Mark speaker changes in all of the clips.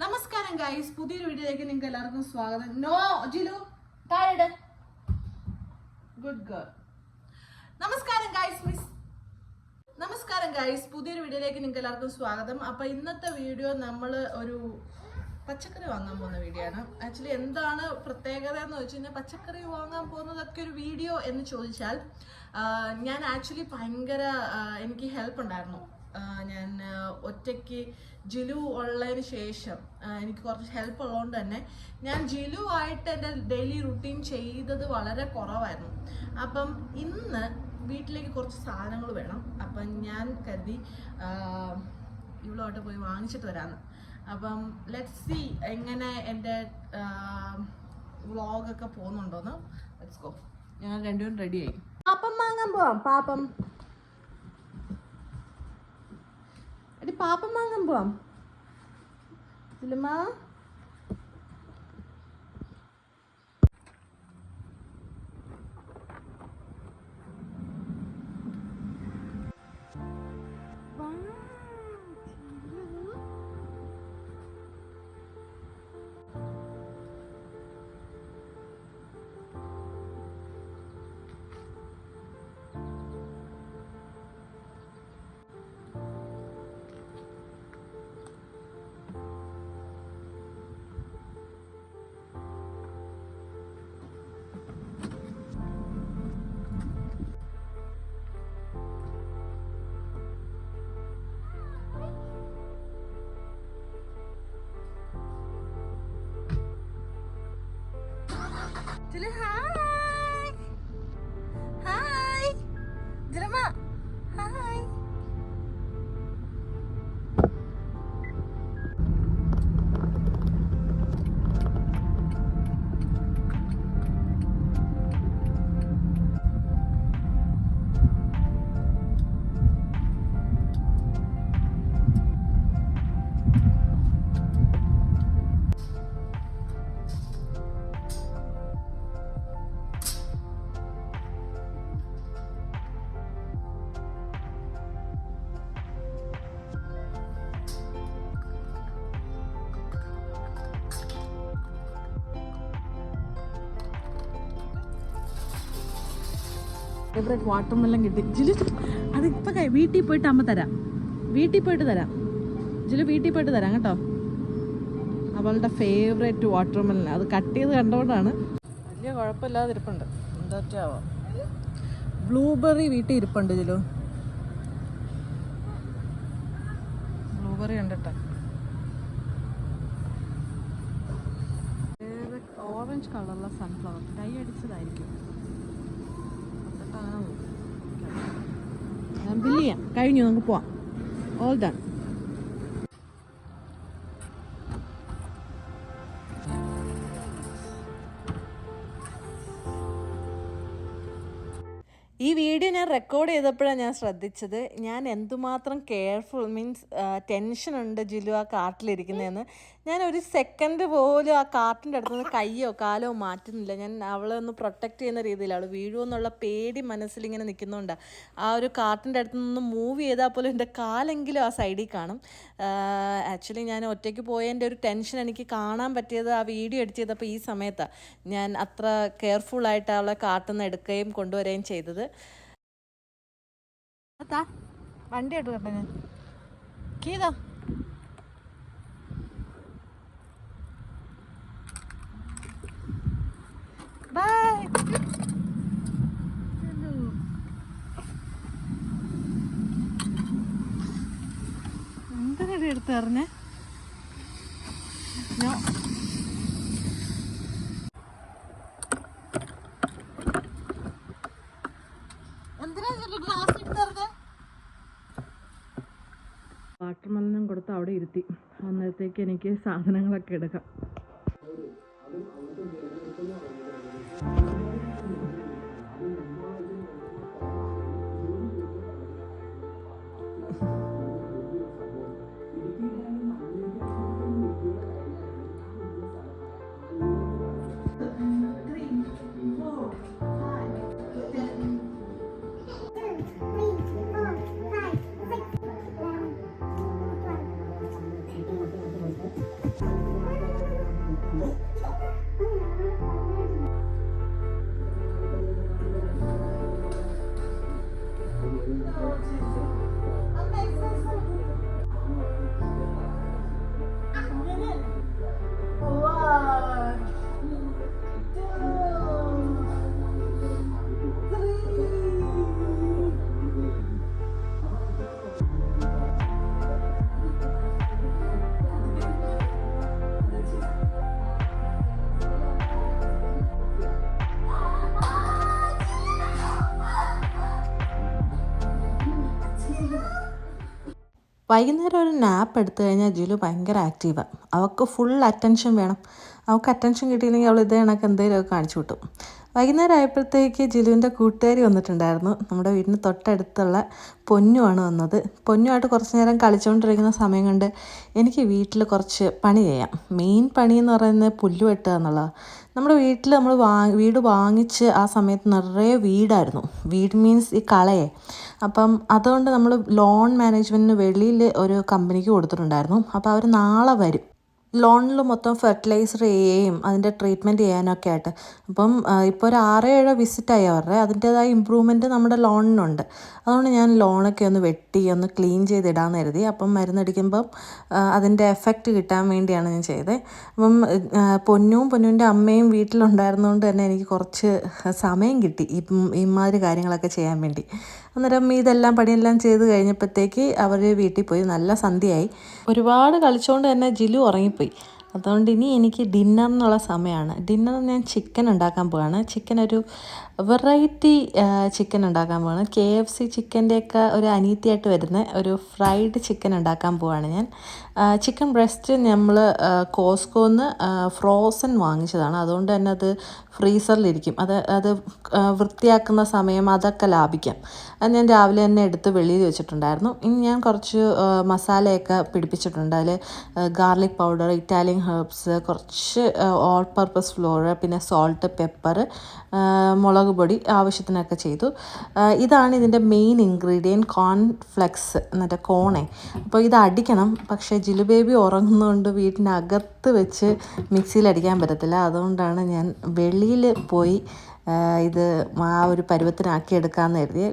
Speaker 1: നമസ്കാരം ഗൈസ്, പുതിയൊരു വീഡിയോയിലേക്ക് നിങ്ങൾക്ക് എല്ലാവർക്കും സ്വാഗതം. നോ ജിലു താഴെ ഗുഡ് ഗേൾ. നമസ്കാരം ഗൈസ്, പുതിയൊരു വീഡിയോയിലേക്ക് നിങ്ങൾക്ക് എല്ലാവർക്കും സ്വാഗതം. അപ്പൊ ഇന്നത്തെ വീഡിയോ നമ്മൾ ഒരു പച്ചക്കറി വാങ്ങാൻ പോകുന്ന വീഡിയോ ആണ്. ആക്ച്വലി എന്താണ് പ്രത്യേകത എന്ന് വെച്ച് കഴിഞ്ഞാൽ, പച്ചക്കറി വാങ്ങാൻ പോകുന്നതൊക്കെ ഒരു വീഡിയോ എന്ന് ചോദിച്ചാൽ, ഞാൻ ആക്ച്വലി ഭയങ്കര എനിക്ക് ഹെൽപ്പ് ഉണ്ടായിരുന്നു. ഞാൻ ഒറ്റയ്ക്ക് ജിലു ഉള്ളതിന് ശേഷം എനിക്ക് കുറച്ച് ഹെൽപ്പ് ഉള്ളതുകൊണ്ട് തന്നെ ഞാൻ ജിലു ആയിട്ട് എൻ്റെ ഡെയിലി റുട്ടീൻ ചെയ്തത് വളരെ കുറവായിരുന്നു. അപ്പം ഇന്ന് വീട്ടിലേക്ക് കുറച്ച് സാധനങ്ങൾ വേണം. അപ്പം ഞാൻ കരുതി ഇവളുമായിട്ട് പോയി വാങ്ങിച്ചിട്ട് വരാമെന്ന്. അപ്പം ലെറ്റ്സ് സീ എങ്ങനെ എൻ്റെ വ്ളോഗൊക്കെ പോകുന്നുണ്ടോന്ന്. Let's go. ഞാൻ രണ്ടുപേരും റെഡിയായി. പാപ്പം വാങ്ങാൻ പോവാം. പാപ്പം വാങ്ങാൻ പോവാം. ജിലുമാ Julu, hi. Hi. Jelma. Hi. Favourite watermelon കിട്ടി. ജിലു അതിപ്പോൾ വീട്ടിൽ പോയിട്ട് അമ്മ തരാം. ജിലു വീട്ടിൽ പോയിട്ട് തരാം കേട്ടോ. അവളുടെ ഫേവറേറ്റ് വാട്ടർമെലൻ അത് കട്ട് ചെയ്ത് കണ്ടുകൊണ്ടാണ്. വലിയ കുഴപ്പമില്ലാതെ ഇരിപ്പുണ്ട്. എന്താറ്റാവോ ബ്ലൂബെറി വീട്ടിൽ ഇരിപ്പുണ്ട്. ജിലു ബ്ലൂബെറി ഉണ്ട് കേട്ടോ. ഓറഞ്ച് കളറുള്ള സൺഫ്ലവർ ഡൈ അടിച്ചതായിരിക്കും. ബില്ല് ചെയ്യാം. കഴിഞ്ഞു, നമുക്ക് പോവാം. All done. ഈ വീഡിയോ ഞാൻ റെക്കോർഡ് ചെയ്തപ്പോഴാണ് ഞാൻ ശ്രദ്ധിച്ചത്, ഞാൻ എന്തുമാത്രം കെയർഫുൾ മീൻസ് ടെൻഷനുണ്ട് ജിലു ആ കാർട്ടിലിരിക്കുന്നതെന്ന്. ഞാൻ ഒരു സെക്കൻഡ് പോലും ആ കാർട്ടിൻ്റെ അടുത്ത് നിന്ന് കയ്യോ കാലോ മാറ്റുന്നില്ല. ഞാൻ അവളെ ഒന്ന് പ്രൊട്ടക്റ്റ് ചെയ്യുന്ന രീതിയിൽ, അവൾ വീഴുമെന്നുള്ള പേടി മനസ്സിലിങ്ങനെ നിൽക്കുന്നുണ്ടാണ്. ആ ഒരു കാർട്ടിൻ്റെ അടുത്ത് നിന്ന് മൂവ് ചെയ്താൽ പോലും എൻ്റെ കാലെങ്കിലും ആ സൈഡിൽ കാണും. ആക്ച്വലി ഞാൻ ഒറ്റയ്ക്ക് പോയതിൻ്റെ ഒരു ടെൻഷൻ എനിക്ക് കാണാൻ പറ്റിയത് ആ വീഡിയോ എഡിറ്റ് ചെയ്തപ്പോൾ ഈ സമയത്താണ്. ഞാൻ അത്ര കെയർഫുള്ളായിട്ട് അവളെ കാർട്ടിൽ നിന്ന് എടുക്കുകയും കൊണ്ടുവരികയും ചെയ്തത്. വണ്ടി ആയിട്ട് കേട്ടോ. ഞാൻ കീതാ ബൈ. എന്തിനടി എടുത്ത് എറിഞ്ഞേ? വാട്ടർമെലനും കൊടുത്ത് അവിടെ ഇരുത്തി. അന്നേരത്തേക്ക് എനിക്ക് സാധനങ്ങളൊക്കെ എടുക്കാം.
Speaker 2: Thank you.
Speaker 1: വൈകുന്നേരം ഒരു നാപ്പ് എടുത്തു കഴിഞ്ഞാൽ ജിലു ഭയങ്കര ആക്റ്റീവാണ്. അവൾക്ക് ഫുൾ അറ്റൻഷൻ വേണം. അവൾക്ക് അറ്റൻഷൻ കിട്ടിയില്ലെങ്കിൽ അവൾ ഇതേ കണക്ക് എന്തെങ്കിലുമൊക്കെ കാണിച്ചു കിട്ടും. വൈകുന്നേരം ആയപ്പോഴത്തേക്ക് ജിലുവിൻ്റെ കൂട്ടുകാരി വന്നിട്ടുണ്ടായിരുന്നു. നമ്മുടെ വീടിന് തൊട്ടടുത്തുള്ള പൊന്നുമാണ് വന്നത്. പൊന്നുമായിട്ട് കുറച്ച് നേരം കളിച്ചുകൊണ്ടിരിക്കുന്ന സമയം കൊണ്ട് എനിക്ക് വീട്ടിൽ കുറച്ച് പണി ചെയ്യാം. മെയിൻ പണി എന്ന് പറയുന്നത് പുല്ല് വെട്ടുക എന്നുള്ളതാണ്. നമ്മുടെ വീട്ടിൽ നമ്മൾ വീട് വാങ്ങിച്ച് ആ സമയത്ത് നിറയെ വീടായിരുന്നു. വീട് മീൻസ് ഈ കളയെ. അപ്പം അതുകൊണ്ട് നമ്മൾ ലോൺ മാനേജ്മെൻറ്റിന് വെളിയിൽ ഒരു കമ്പനിക്ക് കൊടുത്തിട്ടുണ്ടായിരുന്നു. അപ്പോൾ അവർ നാളെ വരും. ലോണിൽ മൊത്തം ഫെർട്ടിലൈസർ ചെയ്യുകയും അതിൻ്റെ ട്രീറ്റ്മെൻറ്റ് ചെയ്യാനൊക്കെ ആയിട്ട്. അപ്പം ഇപ്പോൾ ഒരു 6-7 വിസിറ്റായി അവരുടെ. അതിൻ്റേതായ ഇമ്പ്രൂവ്മെൻറ്റ് നമ്മുടെ ലോണിനുണ്ട്. അതുകൊണ്ട് ഞാൻ ലോണൊക്കെ ഒന്ന് വെട്ടി ഒന്ന് ക്ലീൻ ചെയ്തിടാമെന്ന് കരുതി. അപ്പം മരുന്നടിക്കുമ്പം അതിൻ്റെ എഫക്റ്റ് കിട്ടാൻ വേണ്ടിയാണ് ഞാൻ ചെയ്തത്. അപ്പം പൊന്നുവിൻ്റെ അമ്മയും വീട്ടിലുണ്ടായിരുന്നതുകൊണ്ട് തന്നെ എനിക്ക് കുറച്ച് സമയം കിട്ടി ഇമാതിരി കാര്യങ്ങളൊക്കെ ചെയ്യാൻ വേണ്ടി. അന്നേരം ഇതെല്ലാം പണിയെല്ലാം ചെയ്ത് കഴിഞ്ഞപ്പോഴത്തേക്ക് അവർ വീട്ടിൽ പോയി. നല്ല സന്ധ്യയായി. ഒരുപാട് കളിച്ചുകൊണ്ട് തന്നെ ജിലു ഉറങ്ങിപ്പോയി. അതുകൊണ്ട് ഇനി എനിക്ക് ഡിന്നറിനുള്ള സമയമാണ്. ഡിന്നർ ഞാൻ ചിക്കൻ ഉണ്ടാക്കാൻ പോവാണ്. ചിക്കൻ ഒരു വെറൈറ്റി ചിക്കൻ ഉണ്ടാക്കാൻ പോവാണ്. KFC ചിക്കൻ്റെയൊക്കെ ഒരു അനീതിയായിട്ട് വരുന്ന ഒരു ഫ്രൈഡ് ചിക്കൻ ഉണ്ടാക്കാൻ പോവാണ് ഞാൻ. ചിക്കൻ ബ്രസ്റ്റ് നമ്മൾ കോസ്കോന്ന് ഫ്രോസൺ വാങ്ങിച്ചതാണ്. അതുകൊണ്ട് തന്നെ അത് ഫ്രീസറിലിരിക്കും. അത് വൃത്തിയാക്കുന്ന സമയം അതൊക്കെ ലാഭിക്കാം. അത് ഞാൻ രാവിലെ തന്നെ എടുത്ത് വെളിയിൽ വെച്ചിട്ടുണ്ടായിരുന്നു. ഇനി ഞാൻ കുറച്ച് മസാലയൊക്കെ പിടിപ്പിച്ചിട്ടുണ്ട്. അതിൽ ഗാർലിക് പൗഡർ, ഇറ്റാലിയൻ ഹെർബ്സ്, കുറച്ച് ഓൾ പർപ്പസ് ഫ്ലോർ, പിന്നെ സോൾട്ട്, പെപ്പർ, മുളക് പൊടി ആവശ്യത്തിനൊക്കെ ചെയ്തു. ഇതാണ് ഇതിൻ്റെ മെയിൻ ഇൻഗ്രീഡിയൻറ്റ്, കോൺഫ്ലെക്സ് എന്നിട്ട് കോണേ. അപ്പോൾ ഇത് അടിക്കണം. പക്ഷേ ജിലു ബേബി ഉറങ്ങുന്നതുകൊണ്ട് വീട്ടിനകത്ത് വെച്ച് മിക്സിയിൽ അടിക്കാൻ പറ്റത്തില്ല. അതുകൊണ്ടാണ് ഞാൻ വെളിയിൽ പോയി ഇത് ആ ഒരു പരുവത്തിനാക്കി എടുക്കാമെന്ന് കരുതി.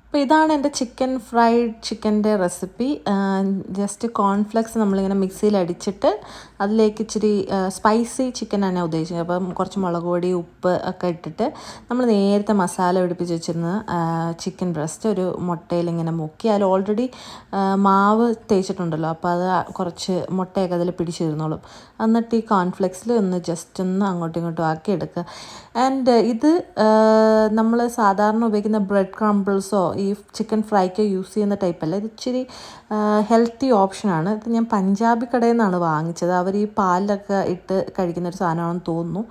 Speaker 1: അപ്പോൾ ഇതാണ് എൻ്റെ ഫ്രൈഡ് ചിക്കൻ്റെ റെസിപ്പി. ജസ്റ്റ് കോൺഫ്ലെക്സ് നമ്മളിങ്ങനെ മിക്സിയിൽ അടിച്ചിട്ട് അതിലേക്ക് ഇച്ചിരി സ്പൈസി ചിക്കനാണ് ഞാൻ ഉദ്ദേശിച്ചത്. അപ്പം കുറച്ച് മുളക് പൊടി, ഉപ്പ് ഒക്കെ ഇട്ടിട്ട് നമ്മൾ നേരത്തെ മസാല പിടിപ്പിച്ച് വെച്ചിരുന്ന ചിക്കൻ ബ്രസ്റ്റ് ഒരു മുട്ടയിൽ ഇങ്ങനെ മുക്കി, അതിൽ ഓൾറെഡി മാവ് തേച്ചിട്ടുണ്ടല്ലോ, അപ്പോൾ അത് കുറച്ച് മുട്ടയൊക്കെ അതിൽ പിടിച്ചിരുന്നോളും. എന്നിട്ട് ഈ കോൺഫ്ലെക്സിൽ ഒന്ന് ജസ്റ്റ് ഒന്ന് അങ്ങോട്ടും ഇങ്ങോട്ടും ആക്കി എടുക്കുക. ആൻഡ് ഇത് നമ്മൾ സാധാരണ ഉപയോഗിക്കുന്ന ബ്രെഡ് ക്രംബിൾസോ ഈ ചിക്കൻ ഫ്രൈക്ക് യൂസ് ചെയ്യുന്ന ടൈപ്പല്ല. ഇത് ഇച്ചിരി ഹെൽത്തി ഓപ്ഷനാണ്. ഇത് ഞാൻ പഞ്ചാബി കടയിൽ നിന്നാണ് വാങ്ങിച്ചത്. അവർ ഈ പാലിലൊക്കെ ഇട്ട് കഴിക്കുന്നൊരു സാധനമാണെന്ന് തോന്നുന്നു.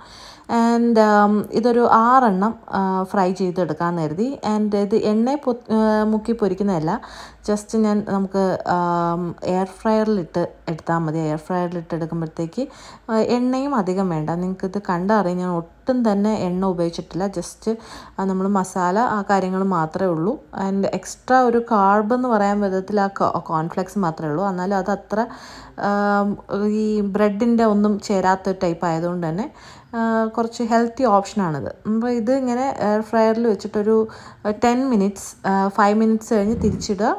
Speaker 1: ആൻഡ് ഇതൊരു 6 എണ്ണം ഫ്രൈ ചെയ്തെടുക്കാമെന്ന് കരുതി. ആൻഡ് ഇത് മുക്കി പൊരിക്കുന്നതല്ല, ജസ്റ്റ് നമുക്ക് എയർ ഫ്രയറിലിട്ട് എടുത്താൽ മതി. എയർ ഫ്രയറിലിട്ട് എടുക്കുമ്പോഴത്തേക്ക് എണ്ണയും അധികം വേണ്ട. നിങ്ങൾക്കിത് കണ്ടറിയാം, ഞാൻ ഒട്ടും തന്നെ എണ്ണ ഉപയോഗിച്ചിട്ടില്ല. ജസ്റ്റ് നമ്മൾ മസാല ആ കാര്യങ്ങൾ മാത്രമേ ഉള്ളൂ. ആൻഡ് എക്സ്ട്രാ ഒരു കാർബ് എന്ന് പറയാൻ വിധത്തിൽ ആ കോൺഫ്ലെക്സ് മാത്രമേ ഉള്ളൂ. എന്നാലും അത് അത്ര ഈ ബ്രെഡിൻ്റെ ഒന്നും ചേരാത്ത ടൈപ്പ് ആയതുകൊണ്ട് തന്നെ കുറച്ച് ഹെൽത്തി ഓപ്ഷനാണിത്. അപ്പോൾ ഇത് ഇങ്ങനെ എയർ ഫ്രയറിൽ വെച്ചിട്ടൊരു 10 മിനിറ്റ്സ് 5 മിനിറ്റ്സ് കഴിഞ്ഞ് തിരിച്ചിടുക.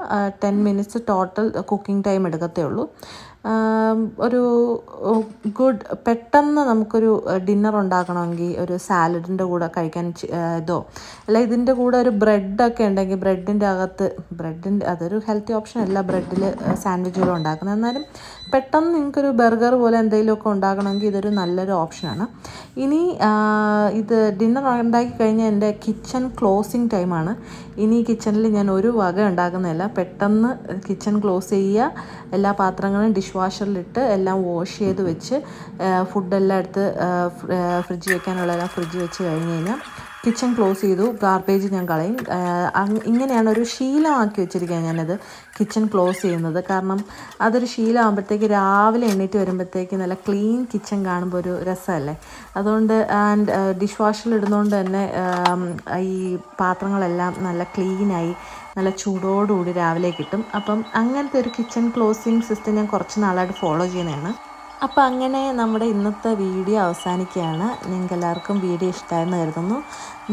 Speaker 1: 10 മിനിറ്റ്സ് ടോട്ടൽ കുക്കിംഗ് ടൈം എടുക്കത്തേ ഉള്ളൂ. ഒരു പെട്ടെന്ന് നമുക്കൊരു ഡിന്നർ ഉണ്ടാക്കണമെങ്കിൽ ഒരു സാലഡിൻ്റെ കൂടെ കഴിക്കാൻ അല്ല ഇതിൻ്റെ കൂടെ ഒരു ബ്രെഡൊക്കെ ഉണ്ടെങ്കിൽ ബ്രെഡിൻ്റെ അതൊരു ഹെൽത്തി ഓപ്ഷൻ അല്ല ബ്രെഡിൽ സാൻഡ്വിച്ചുകൾ ഉണ്ടാക്കുന്നത്. എന്നാലും പെട്ടെന്ന് നിങ്ങൾക്കൊരു ബർഗർ പോലെ എന്തെങ്കിലുമൊക്കെ ഉണ്ടാക്കണമെങ്കിൽ ഇതൊരു നല്ലൊരു ഓപ്ഷനാണ്. ഇനി ഇത് ഡിന്നർ ഉണ്ടാക്കി കഴിഞ്ഞാൽ എൻ്റെ കിച്ചൺ ക്ലോസിങ് ടൈമാണ്. ഇനി കിച്ചണിൽ ഞാൻ ഒരു വക ഉണ്ടാക്കുന്നില്ല. പെട്ടെന്ന് കിച്ചൺ ക്ലോസ് ചെയ്യുക, എല്ലാ പാത്രങ്ങളും ഡിഷ് വാഷറിലിട്ട് എല്ലാം വാഷ് ചെയ്ത് വെച്ച് ഫുഡെല്ലാം എടുത്ത് ഫ്രിഡ്ജ് വെക്കാനുള്ളതെല്ലാം ഫ്രിഡ്ജ് വെച്ച് കഴിഞ്ഞ് കഴിഞ്ഞാൽ
Speaker 2: കിച്ചൺ ക്ലോസ് ചെയ്തു, ഗാർബേജ് ഞാൻ കളയും. ഇങ്ങനെയാണ് ഒരു ശീലമാക്കി വെച്ചിരിക്കുകയാണ് ഞാനത് കിച്ചൺ ക്ലോസ് ചെയ്യുന്നത്. കാരണം അതൊരു ശീലമാകുമ്പോഴത്തേക്ക് രാവിലെ എണീറ്റ് വരുമ്പോഴത്തേക്ക് നല്ല ക്ലീൻ കിച്ചൺ കാണുമ്പോൾ ഒരു രസമല്ലേ. അതുകൊണ്ട് ഡിഷ് വാഷിൽ ഇടുന്നതുകൊണ്ട് തന്നെ ഈ പാത്രങ്ങളെല്ലാം നല്ല ക്ലീനായി നല്ല ചൂടോടുകൂടി രാവിലെ കിട്ടും. അപ്പം അങ്ങനത്തെ ഒരു കിച്ചൺ ക്ലോസിങ് സിസ്റ്റം ഞാൻ കുറച്ച് നാളായിട്ട് ഫോളോ ചെയ്യുന്നതാണ്. അപ്പോൾ അങ്ങനെ നമ്മുടെ ഇന്നത്തെ വീഡിയോ അവസാനിക്കുകയാണ്. നിങ്ങൾക്ക് എല്ലാവർക്കും വീഡിയോ ഇഷ്ടമായെന്ന് കരുതുന്നു.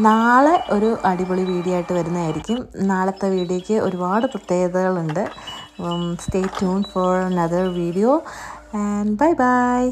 Speaker 2: നാളെ ഒരു അടിപൊളി വീഡിയോ ആയിട്ട് വരുന്നതായിരിക്കും. നാളത്തെ വീഡിയോയ്ക്ക് ഒരുപാട് പ്രത്യേകതകളുണ്ട്. Stay tune for another video and bye bye.